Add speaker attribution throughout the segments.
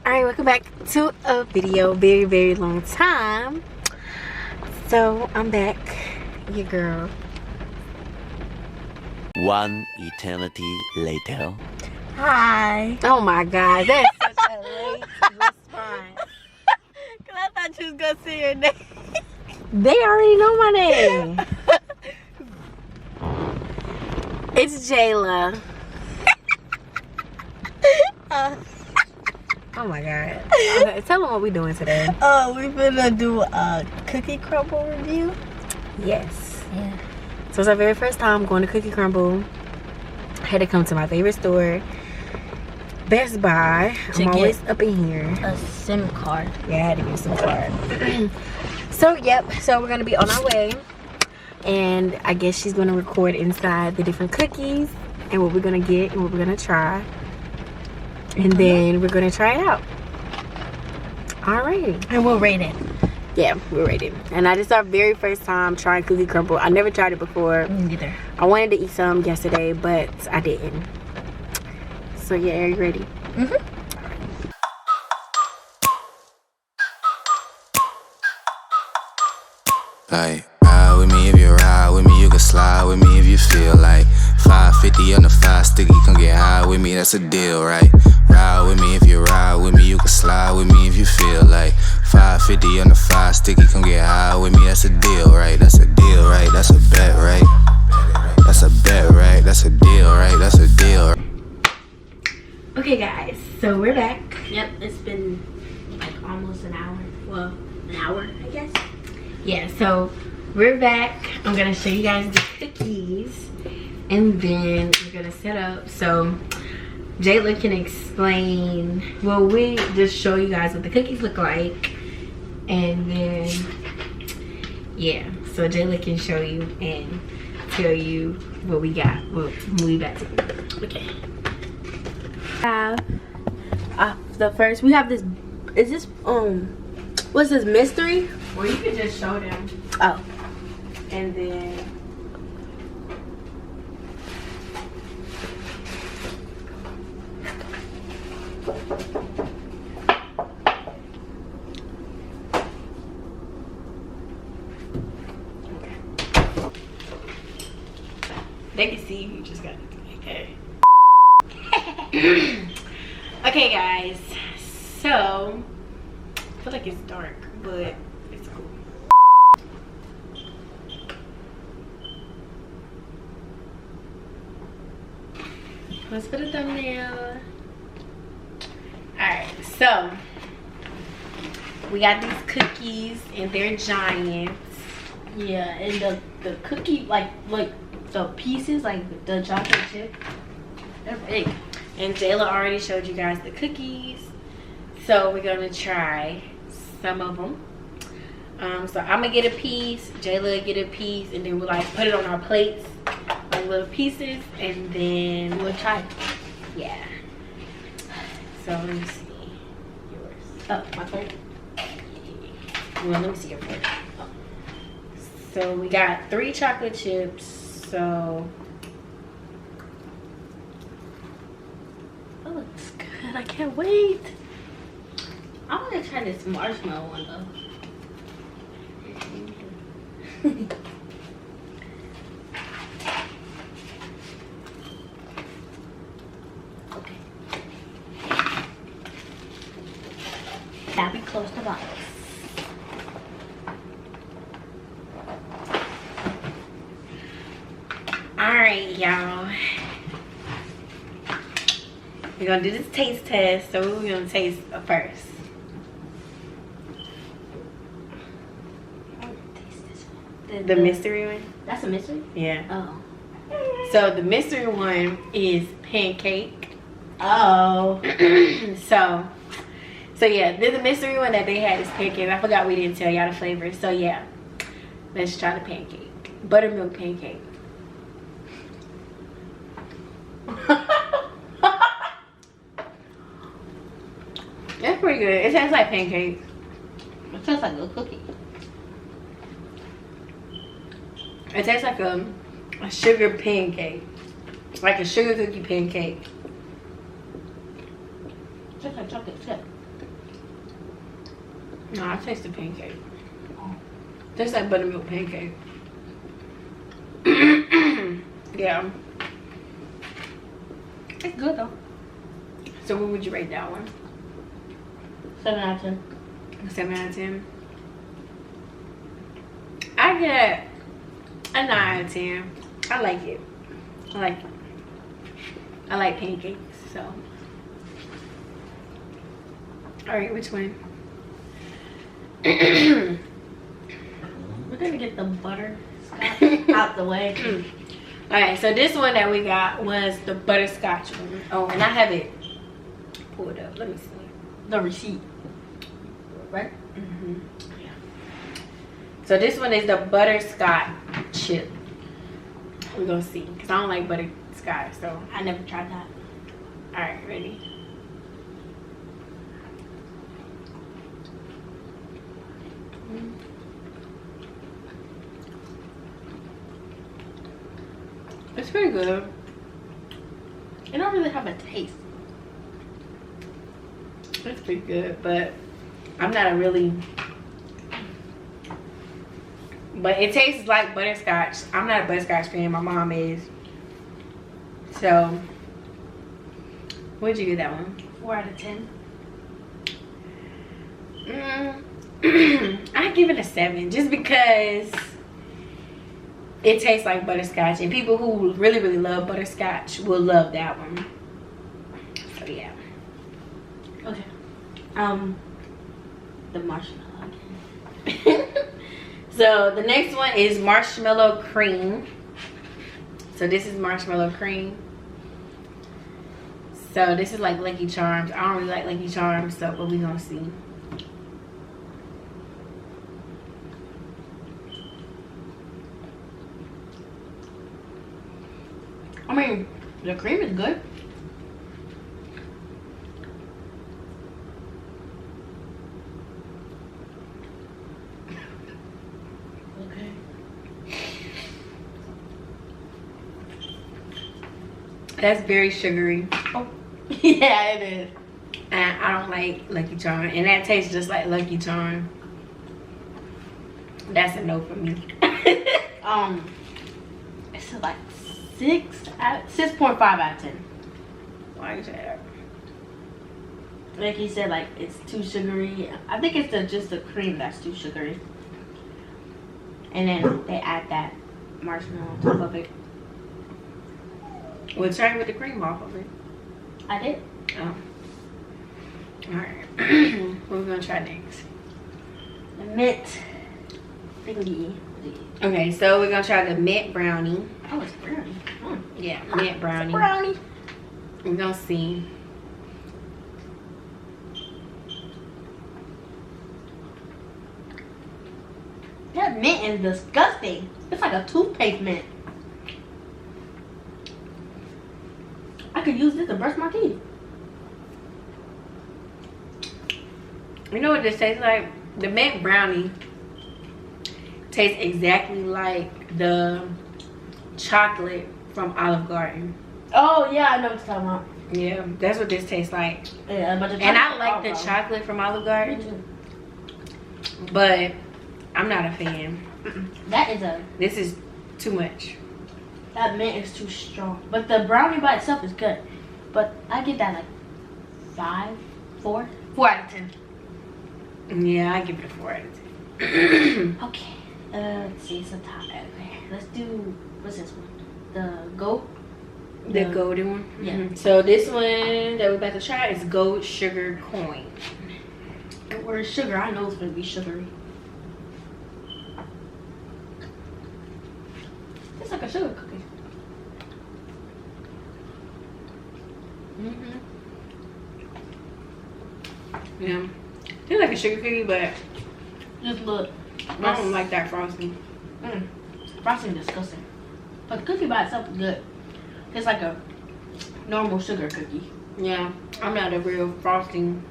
Speaker 1: Alright, welcome back to a video. Very long time. So I'm back, your girl.
Speaker 2: One eternity later.
Speaker 1: Hi. Oh my god, that's such a late response. Cause I thought you was gonna say your name. They already know my name. It's Jayla. Oh my god. Okay, tell them what we doing today.
Speaker 3: We're gonna do a cookie crumble review.
Speaker 1: Yes.
Speaker 3: Yeah.
Speaker 1: So it's our very first time going to Cookie Crumble. I had to come to my favorite store, Best Buy. I'm always up in here.
Speaker 3: A SIM card.
Speaker 1: Yeah, I had to get a SIM card. So we're gonna be on our way, and I guess she's gonna record inside the different cookies and what we're gonna get and what we're gonna try. And then we're gonna try it out. Alright.
Speaker 3: And we'll rate it.
Speaker 1: Yeah, we'll rate it. And this is our very first time trying Cookie Crumble. I never tried it before.
Speaker 3: Me neither.
Speaker 1: I wanted to eat some yesterday, but I didn't. So yeah, are you ready?
Speaker 3: Mm-hmm.
Speaker 4: Like, ride with me if you ride with me, you can slide with me if you feel like 550 on the 5 sticky, come get high with me, that's a deal, right? Ride with me if you ride with me, you can slide with me if you feel like 550 on the 5 sticky, come get high with me, that's a deal, right? That's a deal, right? That's a bet, right? That's a bet, right? That's a deal, right? That's a deal, right?
Speaker 1: Okay guys, so we're back.
Speaker 3: Yep, it's been like almost an hour. Well, an hour, I guess.
Speaker 1: Yeah, so we're back. I'm gonna show you guys the cookies, and then we're gonna set up. So Jayla can explain. Well, we just show you guys what the cookies look like, and then yeah, so Jayla can show you and tell you what we got. We'll move back to you. Okay. The first we have this. Is this what's this, mystery? Well, you can just show them. Oh. And then okay. They can see you just got it like that. Okay guys, so I feel like it's dark, but it's cool. Let's put a thumbnail. Alright, so we got these cookies and they're giants.
Speaker 3: Yeah, and the cookie, like the pieces, like the chocolate chip, they're big.
Speaker 1: And Jayla already showed you guys the cookies. So we're gonna try some of them. So I'm gonna get a piece, Jayla get a piece, and then we'll like put it on our plates, like little pieces, and then
Speaker 3: We'll try it.
Speaker 1: yeah. So let me see yours.
Speaker 3: Oh, my plate.
Speaker 1: Well, let me see your plate. Oh. So we got 3 chocolate chips. So
Speaker 3: That looks good. I can't wait. I want to try this marshmallow one though. Okay. Now we close the box.
Speaker 1: alright, y'all. We're gonna do this taste test. So we're gonna taste first. The mystery one?
Speaker 3: That's a mystery?
Speaker 1: Yeah.
Speaker 3: Oh.
Speaker 1: So the mystery one is pancake.
Speaker 3: Oh.
Speaker 1: So yeah, the mystery one that they had is pancake. I forgot we didn't tell y'all the flavor. So yeah, let's try the pancake. Buttermilk pancake. That's pretty good. It tastes like pancake.
Speaker 3: It tastes like a cookie.
Speaker 1: It tastes like a sugar pancake. Like a sugar cookie pancake.
Speaker 3: Just like chocolate chip.
Speaker 1: No, I taste the pancake. Tastes like buttermilk pancake. Yeah.
Speaker 3: It's good though.
Speaker 1: So what would you rate that one?
Speaker 3: 7 out of 10.
Speaker 1: 7 out of 10. I get a 9 out of 10. I like it. I like it. I like pancakes, so. Alright, which one?
Speaker 3: We're gonna get the butter out the way.
Speaker 1: Alright, so this one that we got was the butterscotch one. Oh, and I have it pulled up. Let me see.
Speaker 3: The receipt. Right?
Speaker 1: Yeah. So this one is the butterscotch chip. We're gonna see. Because I don't like butterscotch, so.
Speaker 3: I never tried that.
Speaker 1: Alright, ready? It's pretty good.
Speaker 3: It don't really have a taste.
Speaker 1: It's pretty good, but I'm not a really. But it tastes like butterscotch. I'm not a butterscotch fan. My mom is. So, what'd you give that one?
Speaker 3: 4 out of 10.
Speaker 1: I give it a 7 just because it tastes like butterscotch, and people who really love butterscotch will love that one. So yeah.
Speaker 3: Okay. The marshmallow again.
Speaker 1: So the next one is marshmallow cream. So this is marshmallow cream. So this is like Lucky Charms. I don't really like Lucky Charms, so what we gonna see?
Speaker 3: I mean, the cream is good. Okay.
Speaker 1: That's very sugary.
Speaker 3: Oh, yeah, it is.
Speaker 1: And I don't like Lucky Charm. And that tastes just like Lucky Charm. That's a no for me.
Speaker 3: It's like 6.5 out of 10.
Speaker 1: Why you say that?
Speaker 3: Like he said, like it's too sugary. I think it's just the cream that's too sugary. And then they add that marshmallow on top of it.
Speaker 1: We'll try it with the cream off of it.
Speaker 3: I did.
Speaker 1: Oh. Alright. What we gonna try next?
Speaker 3: The mint thingy.
Speaker 1: Okay, so we're gonna try the mint brownie.
Speaker 3: Oh, it's brownie.
Speaker 1: Yeah, mint brownie.
Speaker 3: Brownie.
Speaker 1: We're gonna see.
Speaker 3: That mint is disgusting. It's like a toothpaste mint. I could use this to brush my teeth.
Speaker 1: You know what this tastes like? The mint brownie tastes exactly like the chocolate from Olive Garden.
Speaker 3: Oh yeah, I know what you're talking about.
Speaker 1: Yeah, that's what this tastes like.
Speaker 3: Yeah, but the
Speaker 1: And I
Speaker 3: chocolate
Speaker 1: like the
Speaker 3: also.
Speaker 1: chocolate from Olive
Speaker 3: Me
Speaker 1: Garden,
Speaker 3: too.
Speaker 1: but I'm not a fan.
Speaker 3: That is a
Speaker 1: This is too much.
Speaker 3: that mint is too strong. But the brownie by itself is good. But I get that like 4 out of 10.
Speaker 1: Yeah, I give it a 4 out of 10.
Speaker 3: Okay. Let's see, it's a top over here. Let's do what's this one? The goat.
Speaker 1: The golden one?
Speaker 3: Yeah.
Speaker 1: Mhm. So this one that we're about to try is gold sugar coin.
Speaker 3: The word sugar, I know it's gonna be sugary. It's like a sugar cookie.
Speaker 1: Yeah. It's like a sugar cookie, but
Speaker 3: Just look.
Speaker 1: I don't like that frosting.
Speaker 3: Frosting is disgusting. But the cookie by itself is good. It's like a normal sugar cookie.
Speaker 1: Yeah, I'm not a real frosting.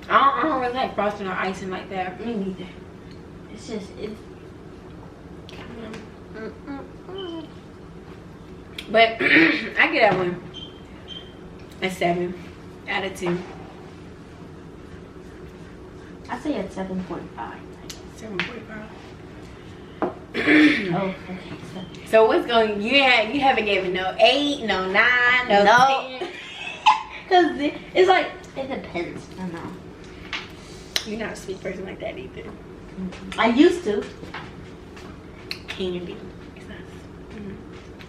Speaker 1: I don't really like frosting or icing like that.
Speaker 3: Me neither. It's just
Speaker 1: But I get that one a 7 out of 10.
Speaker 3: I say at 7.5.
Speaker 1: 7.5.
Speaker 3: Oh, okay.
Speaker 1: So what's going? You haven't given no 8, no 9, no 10.
Speaker 3: Cause it's like it depends. I don't know.
Speaker 1: You're not a sweet person like that either.
Speaker 3: I used to.
Speaker 1: Candy.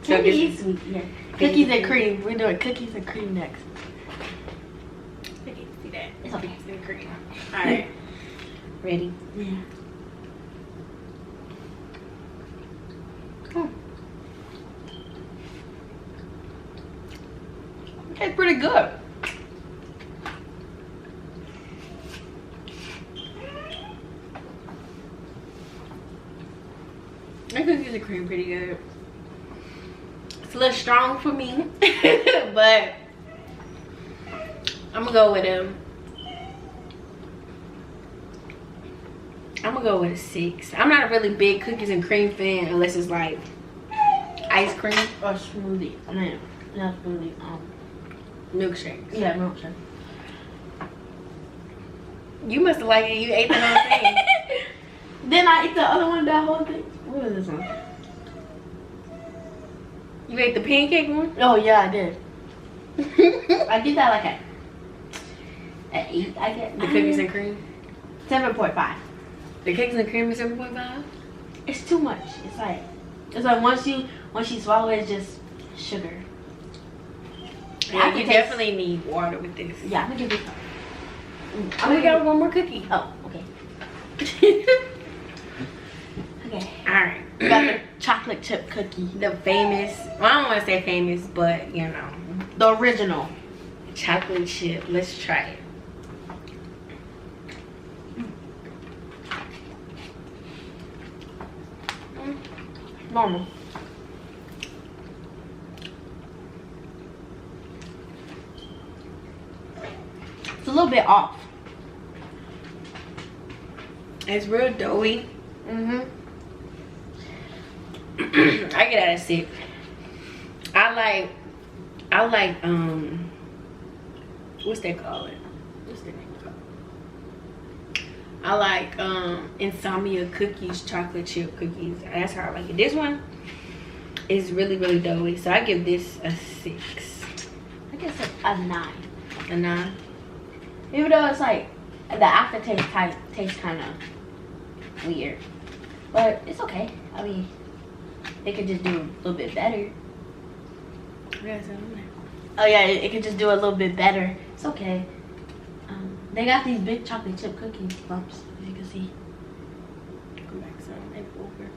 Speaker 3: Candy is sweet. Yeah. Cookies and cream. We're doing cookies and cream next.
Speaker 1: I can't see that.
Speaker 3: It's okay.
Speaker 1: Cookies and cream. All right. Ready?
Speaker 3: Yeah. It's pretty good.
Speaker 1: My cookies and cream pretty good. It's a little strong for me, but I'm gonna go with a 6. I'm not a really big cookies and cream fan unless it's like ice cream
Speaker 3: Or smoothie. I mean, not smoothie.
Speaker 1: milkshake.
Speaker 3: Yeah, milkshake.
Speaker 1: You must have liked it. You ate the whole thing.
Speaker 3: Then I ate the other one, that whole thing. What was this one?
Speaker 1: You ate the pancake one?
Speaker 3: Oh yeah, I did. I get that like at 8. I get
Speaker 1: The cookies and cream.
Speaker 3: 7.5.
Speaker 1: The cookies and cream is 7.5.
Speaker 3: It's too much. It's like once you swallow it, it's just sugar.
Speaker 1: Yeah, you definitely need water with this.
Speaker 3: Yeah, I'm gonna give this one.
Speaker 1: We got one more cookie.
Speaker 3: Oh, okay. Okay.
Speaker 1: Alright.
Speaker 3: We got the chocolate chip cookie.
Speaker 1: The famous, well, I don't want to say famous, but you know,
Speaker 3: The original.
Speaker 1: chocolate chip. Let's try it.
Speaker 3: Normal. It's a little bit off.
Speaker 1: It's real doughy.
Speaker 3: Mm-hmm.
Speaker 1: I get out of 6. I like what's that called? What's the name called? I like Insomnia cookies, chocolate chip cookies. That's how I like it. This one is really, really doughy. So I give this a 6.
Speaker 3: I guess a 9.
Speaker 1: A 9.
Speaker 3: Even though it's like the aftertaste tastes kind of weird, but it's okay. I mean, they could just do a little bit better. Oh yeah, it could just do a little bit better. It's okay. They got these big chocolate chip cookie lumps, as you can see.
Speaker 1: Go back some and over.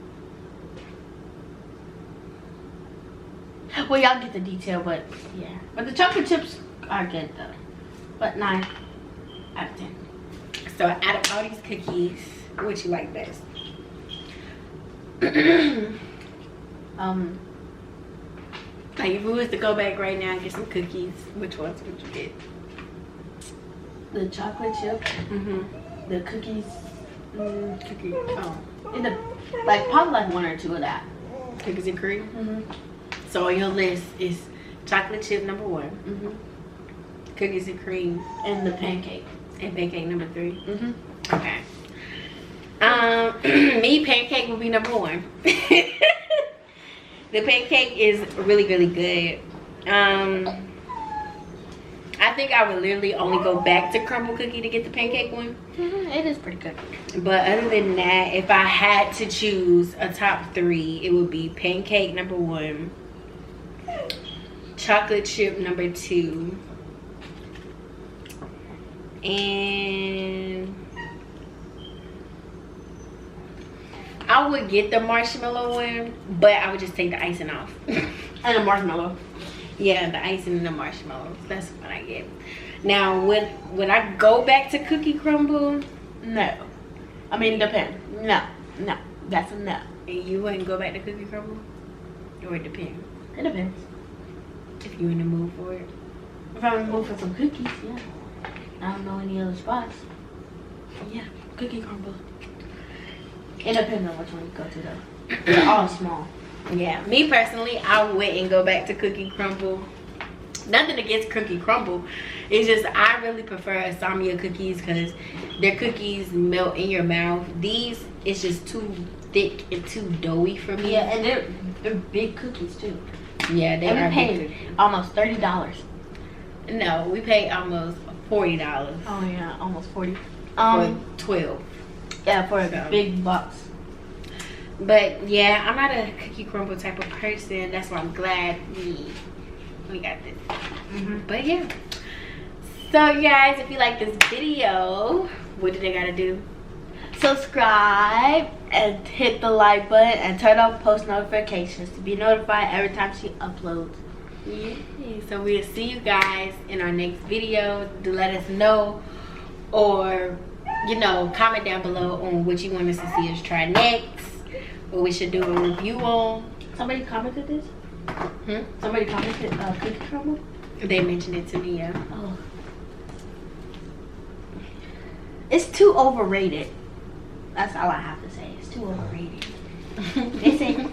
Speaker 3: Well, y'all get the detail, but yeah. But the chocolate chips are good though. But 9 out of 10.
Speaker 1: So out of all these cookies, what you like best? Like if we was to go back right now and get some cookies, which ones would you get?
Speaker 3: The chocolate chip, the cookies,
Speaker 1: Cookie. Oh,
Speaker 3: like probably like 1 or 2 of that.
Speaker 1: cookies and cream. So on your list is chocolate chip number 1, cookies and cream,
Speaker 3: And the pancake.
Speaker 1: and pancake number 3. Okay. Me, pancake will be number 1. The pancake is really, really good. I think I would literally only go back to crumble cookie to get the pancake one.
Speaker 3: It is pretty good.
Speaker 1: But other than that, if I had to choose a top 3, it would be pancake number 1, chocolate chip number 2, and I would get the marshmallow one, but I would just take the icing off.
Speaker 3: And a marshmallow.
Speaker 1: Yeah, the icing and the marshmallows. That's what I get. Now, when I go back to cookie crumble,
Speaker 3: No. I mean, depends. No. That's a no.
Speaker 1: you wouldn't go back to cookie crumble? Or it depends.
Speaker 3: It depends.
Speaker 1: If you're in the mood for it.
Speaker 3: If I'm in the mood for some cookies, yeah. I don't know any other spots. Yeah, cookie crumble. It depends on which one you go to though. They're all small.
Speaker 1: Yeah, me personally, I wouldn't go back to cookie crumble. nothing against cookie crumble. It's just I really prefer Samia cookies because their cookies melt in your mouth. These, it's just too thick and too doughy for me.
Speaker 3: Yeah, and they're big cookies too.
Speaker 1: Yeah, they are big cookies.
Speaker 3: Almost $30.
Speaker 1: No, we paid almost $40.
Speaker 3: Oh yeah, almost 40.
Speaker 1: For 12.
Speaker 3: Yeah, for a big box.
Speaker 1: But yeah, I'm not a cookie crumble type of person. That's why I'm glad we got this. But yeah. So you guys, if you like this video, what do they gotta do?
Speaker 3: Subscribe and hit the like button and turn on post notifications to be notified every time she uploads.
Speaker 1: Yeah. So we'll see you guys in our next video. Do let us know, or you know, comment down below on what you want us to see us try next, what we should do a review on.
Speaker 3: Somebody commented this? Somebody commented cookie crumble?
Speaker 1: They mentioned it to me, yeah.
Speaker 3: Oh. It's too overrated. That's all I have to say. It's too overrated. They say good,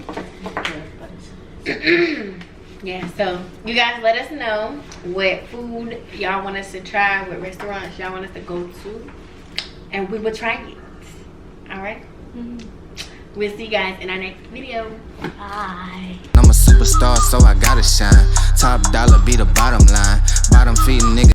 Speaker 3: but it's
Speaker 1: yeah, so you guys let us know what food y'all want us to try, what restaurants y'all want us to go to, and we will try it. Alright? We'll see you guys in our next video.
Speaker 3: bye.
Speaker 4: I'm a superstar, so I gotta shine. Top dollar be the bottom line. Bottom feeding nigga.